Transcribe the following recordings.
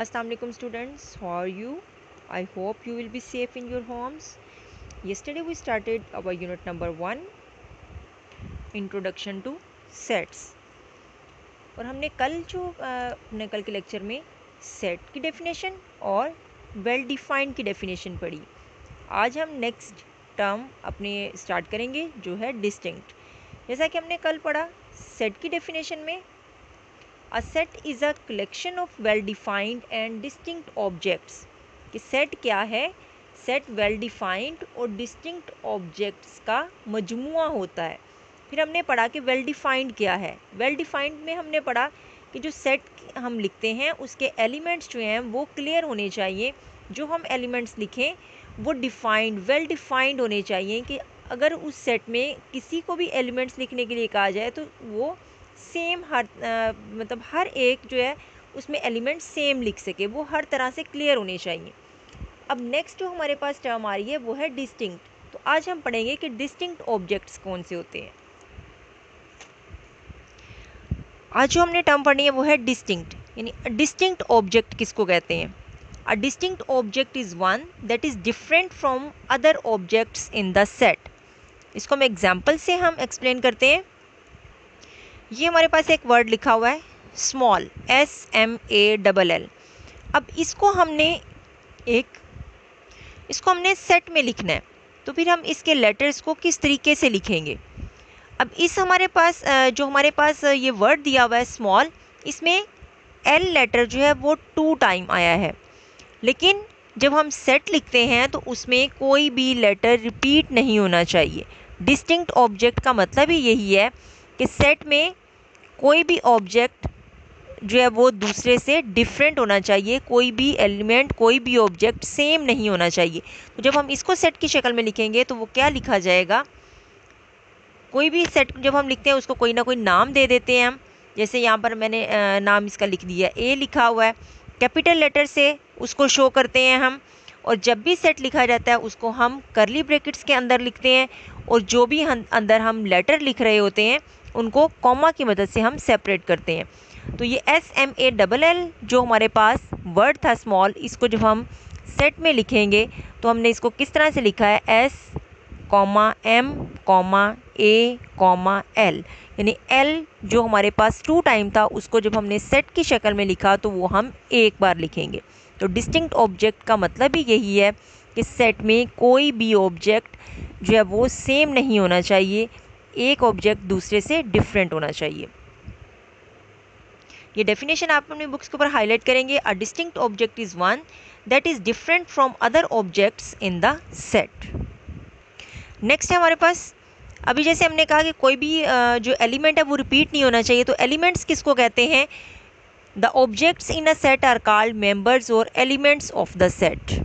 Assalamualaikum students, how are you? I hope you will be safe in your homes. Yesterday we started our unit number 1, Introduction to Sets. और हमने कल के lecture में set की definition और well defined की definition पढ़ी। आज हम नेक्स्ट टर्म अपने स्टार्ट करेंगे जो है डिस्टिंक्ट। जैसा कि हमने कल पढ़ा, सेट की डेफिनेशन में A set is a collection of well-defined and distinct objects. कि सेट क्या है? सेट वेल डिफाइंड और डिस्टिंक्ट ऑब्जेक्ट्स का मजमुआ होता है। फिर हमने पढ़ा कि वेल डिफाइंड क्या है। वेल डिफाइंड में हमने पढ़ा कि जो सेट हम लिखते हैं उसके एलिमेंट्स जो हैं वो क्लियर होने चाहिए। जो हम एलिमेंट्स लिखें वो डिफाइंड, वेल डिफाइंड होने चाहिए कि अगर उस सेट में किसी को भी एलिमेंट्स लिखने के लिए कहा जाए तो वो सेम मतलब हर एक जो है उसमें एलिमेंट सेम लिख सके, वो हर तरह से क्लियर होने चाहिए। अब नेक्स्ट जो हमारे पास टर्म आ रही है वो है डिस्टिंक्ट। तो आज हम पढ़ेंगे कि डिस्टिंक्ट ऑब्जेक्ट्स कौन से होते हैं। आज जो हमने टर्म पढ़नी है वो है डिस्टिंक्ट, यानी डिस्टिंक्ट ऑब्जेक्ट किसको कहते हैं। A distinct object is one that is different from other objects in the set. इसको हम एग्जाम्पल से हम एक्सप्लेन करते हैं। ये हमारे पास एक वर्ड लिखा हुआ है स्मॉल, SMALL। अब इसको हमने सेट में लिखना है, तो फिर हम इसके लेटर्स को किस तरीके से लिखेंगे। अब इस हमारे पास ये वर्ड दिया हुआ है स्मॉल, इसमें L लेटर जो है वो 2 टाइम आया है, लेकिन जब हम सेट लिखते हैं तो उसमें कोई भी लेटर रिपीट नहीं होना चाहिए। डिस्टिंक्ट ऑब्जेक्ट का मतलब ही यही है कि सेट में कोई भी ऑब्जेक्ट जो है वो दूसरे से डिफरेंट होना चाहिए, कोई भी एलिमेंट, कोई भी ऑब्जेक्ट सेम नहीं होना चाहिए। तो जब हम इसको सेट की शक्ल में लिखेंगे तो वो क्या लिखा जाएगा, कोई भी सेट जब हम लिखते हैं उसको कोई ना कोई नाम दे देते हैं हम। जैसे यहाँ पर मैंने नाम इसका लिख दिया, ए लिखा हुआ है, कैपिटल लेटर से उसको शो करते हैं हम। और जब भी सेट लिखा जाता है उसको हम करली ब्रैकेट्स के अंदर लिखते हैं, और जो भी अंदर हम लेटर लिख रहे होते हैं उनको कॉमा की मदद से हम सेपरेट करते हैं। तो ये SMALL जो हमारे पास वर्ड था स्मॉल, इसको जब हम सेट में लिखेंगे तो हमने इसको किस तरह से लिखा है, S, M, A, L, यानी L जो हमारे पास 2 टाइम था उसको जब हमने सेट की शक्ल में लिखा तो वो हम एक बार लिखेंगे। तो डिस्टिंक्ट ऑब्जेक्ट का मतलब ही यही है कि सेट में कोई भी ऑब्जेक्ट जो है वो सेम नहीं होना चाहिए, एक ऑब्जेक्ट दूसरे से डिफरेंट होना चाहिए। ये डेफिनेशन आप अपने बुक्स के ऊपर हाईलाइट करेंगे। A distinct object is one that is different from other objects in the set. Next है हमारे पास, अभी जैसे हमने कहा कि कोई भी जो एलिमेंट है वो रिपीट नहीं होना चाहिए, तो एलिमेंट्स किसको कहते हैं, the objects in a set are called members और एलिमेंट्स ऑफ द सेट।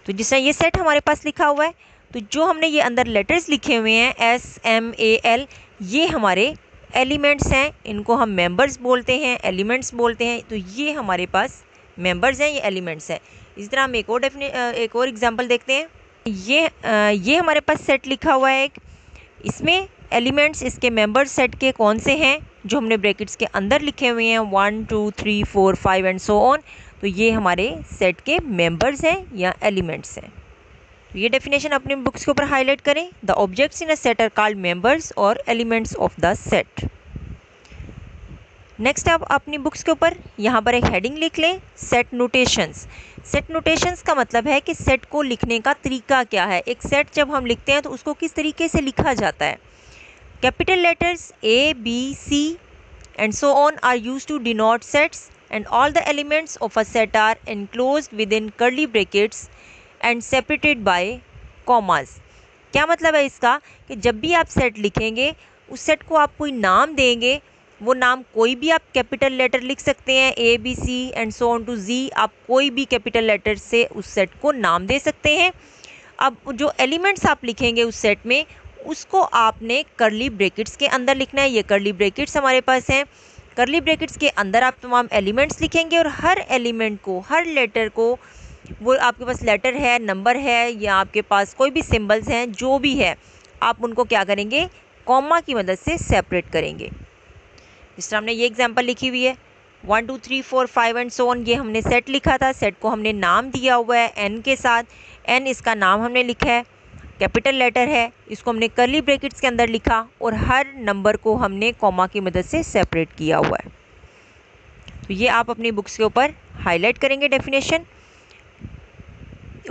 तो जिस तरह ये सेट हमारे पास लिखा हुआ है, तो जो हमने ये अंदर लेटर्स लिखे हुए हैं SMAL, ये हमारे एलिमेंट्स हैं, इनको हम मेंबर्स बोलते हैं, एलिमेंट्स बोलते हैं। तो ये हमारे पास मेंबर्स हैं, ये एलिमेंट्स हैं। इस तरह हम एक और एग्जांपल देखते हैं। ये हमारे पास सेट लिखा हुआ है एक, इसमें एलिमेंट्स इसके मेंबर्स सेट के कौन से हैं, जो हमने ब्रैकेट्स के अंदर लिखे हुए हैं 1 2 3 4 5 एंड सो ऑन। तो ये हमारे सेट के मेंबर्स हैं या एलिमेंट्स हैं। तो ये डेफिनेशन अपने बुक्स के ऊपर हाईलाइट करें। The objects in a set are called members और elements of the set. Next आप अपनी बुक्स के ऊपर यहाँ पर एक हेडिंग लिख लें, सेट नोटेशंस। सेट नोटेशंस का मतलब है कि सेट को लिखने का तरीका क्या है। एक सेट जब हम लिखते हैं तो उसको किस तरीके से लिखा जाता है। Capital letters A, B, C and so on are used to denote sets, and all the elements of a set are enclosed within curly brackets and separated by commas। क्या मतलब है इसका, कि जब भी आप सेट लिखेंगे उस सेट को आप कोई नाम देंगे, वो नाम कोई भी आप कैपिटल लेटर लिख सकते हैं, ABC and so on to Z, आप कोई भी कैपिटल लेटर से उस सेट को नाम दे सकते हैं। अब जो एलिमेंट्स आप लिखेंगे उस सेट में उसको आपने करली ब्रैकेट्स के अंदर लिखना है। ये करली ब्रैकेट्स हमारे पास हैं, करली ब्रैकेट्स के अंदर आप तमाम एलिमेंट्स लिखेंगे और हर एलिमेंट को, हर लेटर को, वो आपके पास लेटर है, नंबर है या आपके पास कोई भी सिंबल्स हैं, जो भी है आप उनको क्या करेंगे, कॉमा की मदद से सेपरेट करेंगे। जिस तरह हमने ये एग्जांपल लिखी हुई है, 1 2 3 4 5 एंड सो ऑन, ये हमने सेट लिखा था। सेट को हमने नाम दिया हुआ है n के साथ, n इसका नाम हमने लिखा है, कैपिटल लेटर है, इसको हमने कर्ली ब्रैकेट्स के अंदर लिखा और हर नंबर को हमने कॉमा की मदद से सेपरेट किया हुआ है। तो ये आप अपनी बुक्स के ऊपर हाईलाइट करेंगे डेफिनेशन,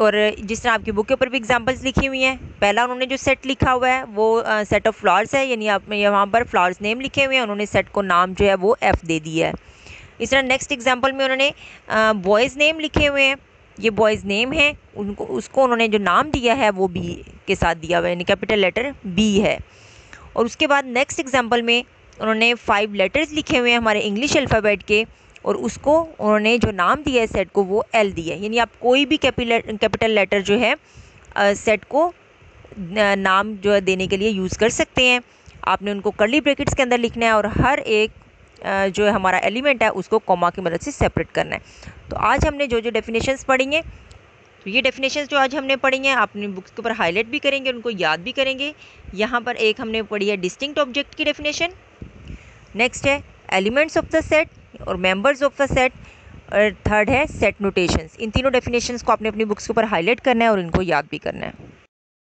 और जिस तरह आपकी बुक के ऊपर भी एग्जांपल्स लिखी हुई हैं। पहला उन्होंने जो सेट लिखा हुआ है वो सेट ऑफ फ्लावर्स है, यानी आप यहाँ पर फ्लावर्स नेम लिखे हुए हैं, उन्होंने सेट को नाम जो है वो F दे दिया है। इस तरह नेक्स्ट एग्जांपल में उन्होंने बॉयज़ नेम लिखे हुए हैं, ये बॉयज़ नेम है, उनको उसको उन्होंने जो नाम दिया है वो B के साथ दिया हुआ है, यानी कैपिटल लेटर B है। और उसके बाद नेक्स्ट एग्जांपल में उन्होंने 5 लेटर्स लिखे हुए हैं हमारे इंग्लिश अल्फ़ाबेट के, और उसको उन्होंने जो नाम दिया है सेट को वो L दिया है। यानी आप कोई भी कैपिटल लेटर जो है सेट को नाम जो है देने के लिए यूज़ कर सकते हैं। आपने उनको कर्ली ब्रैकेट्स के अंदर लिखना है और हर एक जो है हमारा एलिमेंट है उसको कॉमा की मदद से सेपरेट करना है। तो आज हमने जो जो डेफिनेशंस पढ़ी हैं, तो ये डेफिनेशंस जो आज हमने पढ़ी हैं अपनी बुक्स के ऊपर हाईलाइट भी करेंगे, उनको याद भी करेंगे। यहाँ पर एक हमने पढ़ी है डिस्टिंक्ट ऑब्जेक्ट की डेफिनेशन, नेक्स्ट है एलिमेंट्स ऑफ द सेट और मेंबर्स ऑफ द सेट, और थर्ड है सेट नोटेशंस। इन तीनों डेफिनेशंस को आपने अपनी बुक्स के ऊपर हाईलाइट करना है और इनको याद भी करना है।